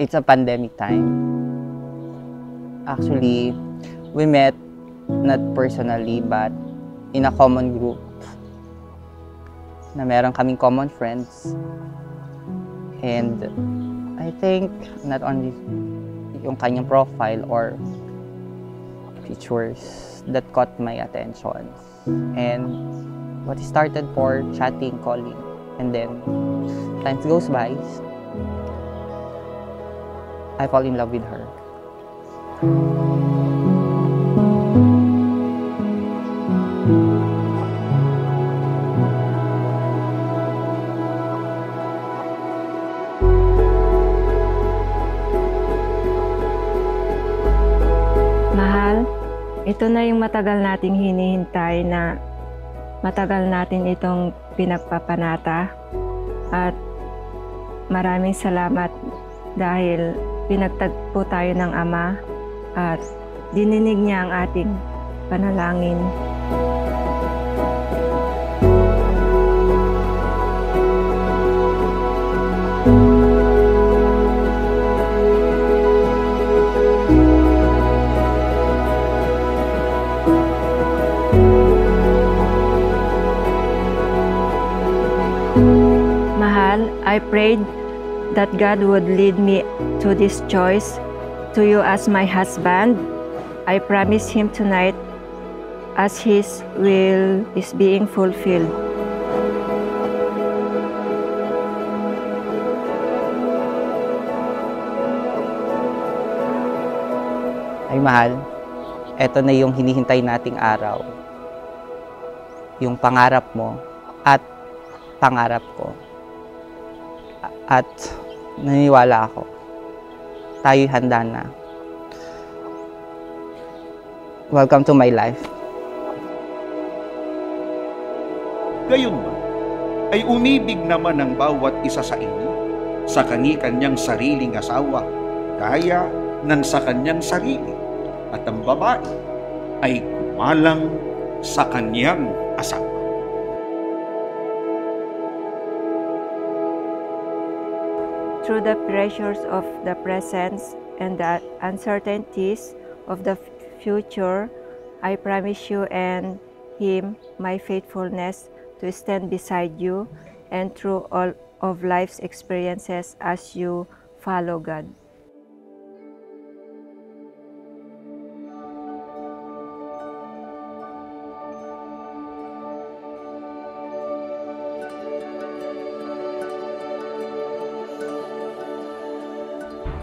It's a pandemic time. Actually, we met not personally but in a common group na meron kaming common friends. And I think not only yung kanyang profile or features that caught my attention. And what started for chatting, calling, and then time goes by, I fall in love with her. Mahal, ito na yung matagal nating hinihintay na matagal natin itong pinagpapanata at maraming salamat dahil pinagtagpo tayo ng Ama at dininig niya ang ating panalangin. Mahal, I prayed that God would lead me to this choice, to you as my husband. I promise Him tonight as His will is being fulfilled. Ay mahal, eto na yung hinihintay nating araw. Yung pangarap mo at pangarap ko. At naniniwala ako, tayo'y handa na. Welcome to my life. Gayunman, ay umibig naman ang bawat isa sa inyo sa kani-kanyang sariling asawa, gaya ng sa kanyang sarili, at ang babae ay kumalang sa kanyang asawa. Through the pressures of the present and the uncertainties of the future, I promise you and him my faithfulness to stand beside you and through all of life's experiences as you follow God.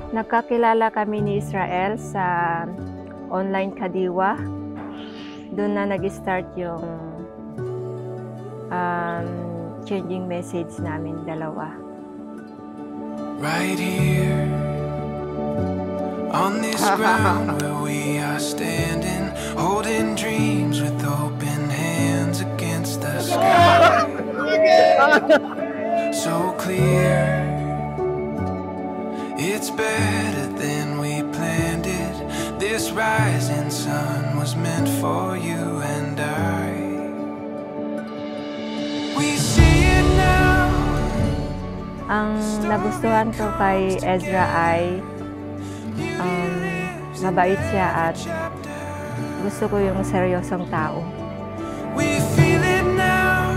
Nagkakilala kami ni Israel sa online kadiwa. Doon na nag-start yung changing message namin dalawa. Right here on this ground where we are standing, holding dreams with open hands against the sky. So clear. It's better than we planned it. This rising sun was meant for you and I. We see it now. Ang nagustuhan ko kay Ezra ay mabait siya at gusto ko yung seryosong tao. We feel it now.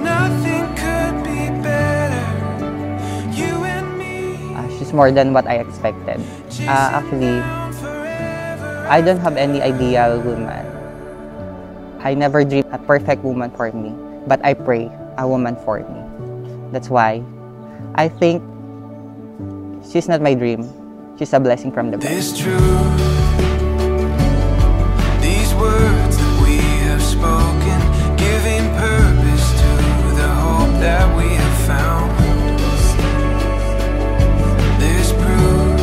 Nothing could be better. You and She's more than what I expected. Actually, I don't have any ideal woman. I never dreamed a perfect woman for me, but I pray a woman for me. That's why I think she's not my dream. She's a blessing from the This best. truth, these words that we have spoken, giving purpose to the hope that we have found. There's proof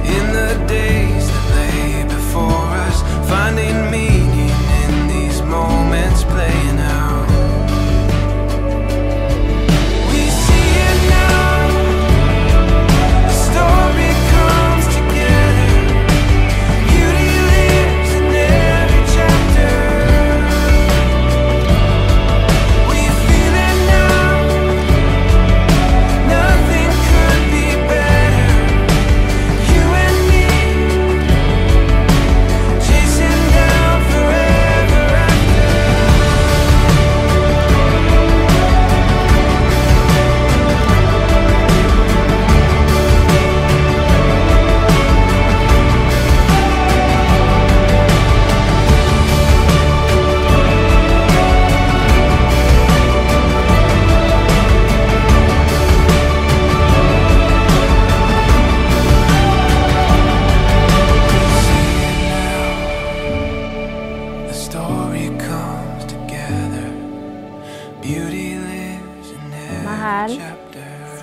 in the days that lay before us, finding meaning in these moments playing out. We see it now, the story comes together.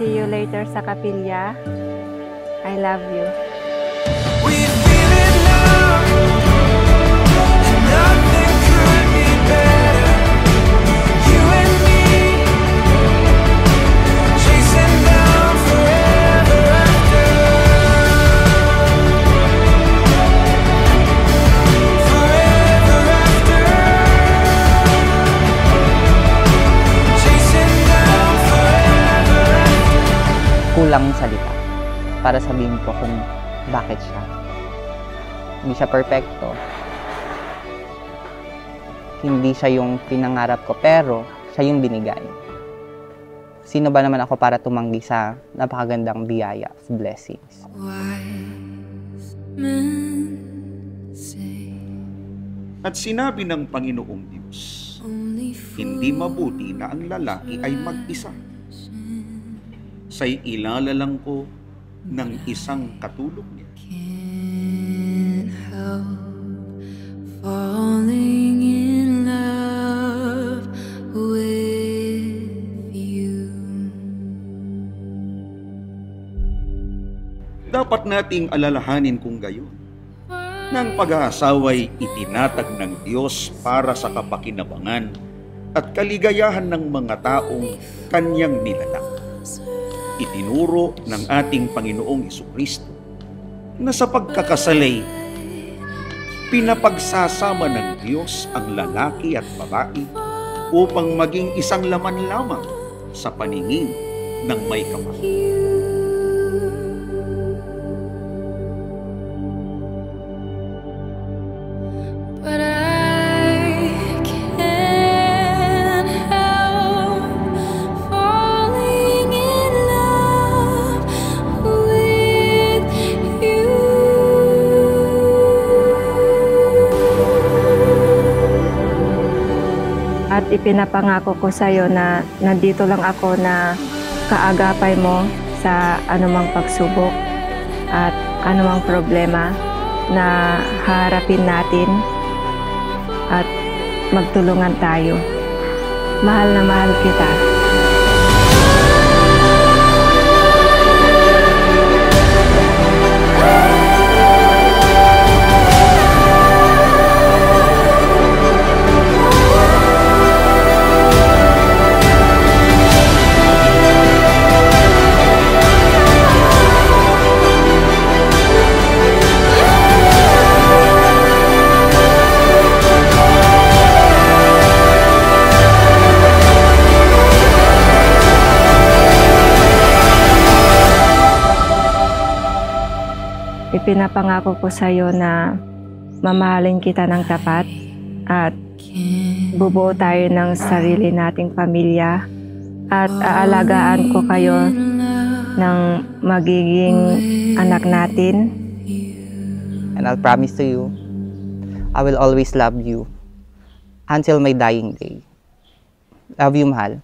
See you later sa kapilya. I love you. We feel in love, and nothing could be better. You and me, chasing down forever after. Forever after. Chasing down forever after. Kulang salita para sabihin ko kung bakit siya. Hindi siya perfecto. Hindi siya yung pinangarap ko, pero siya yung binigay. Sino ba naman ako para tumanggi sa napakagandang biyaya, blessings? Wise men say At sinabi ng Panginoong Diyos, hindi mabuti na ang lalaki ay mag-isa. Sa'y ilalalang ko ng isang katulong niya. can't help falling in love with you. Dapat nating alalahanin kung gayon, na ang pag-aasawa'y itinatag ng Diyos para sa kapakinabangan at kaligayahan ng mga taong kanyang nilalang. Itinuro ng ating Panginoong Jesucristo na sa pagkakasalay, pinapagsasama ng Diyos ang lalaki at babae upang maging isang laman lamang sa paningin ng may kapal. But I can't help falling in love with you. At ipinapangako ko sa iyo na nandito lang ako na kaagapay mo sa anumang pagsubok at anumang problema na harapin natin at magtulungan tayo. Mahal na mahal kita. Ipinapangako ko sa iyo na mamahalin kita ng tapat at bubuo tayo ng sarili nating pamilya at aalagaan ko kayo ng magiging anak natin. And I'll promise to you, I will always love you until my dying day. Love you, mahal.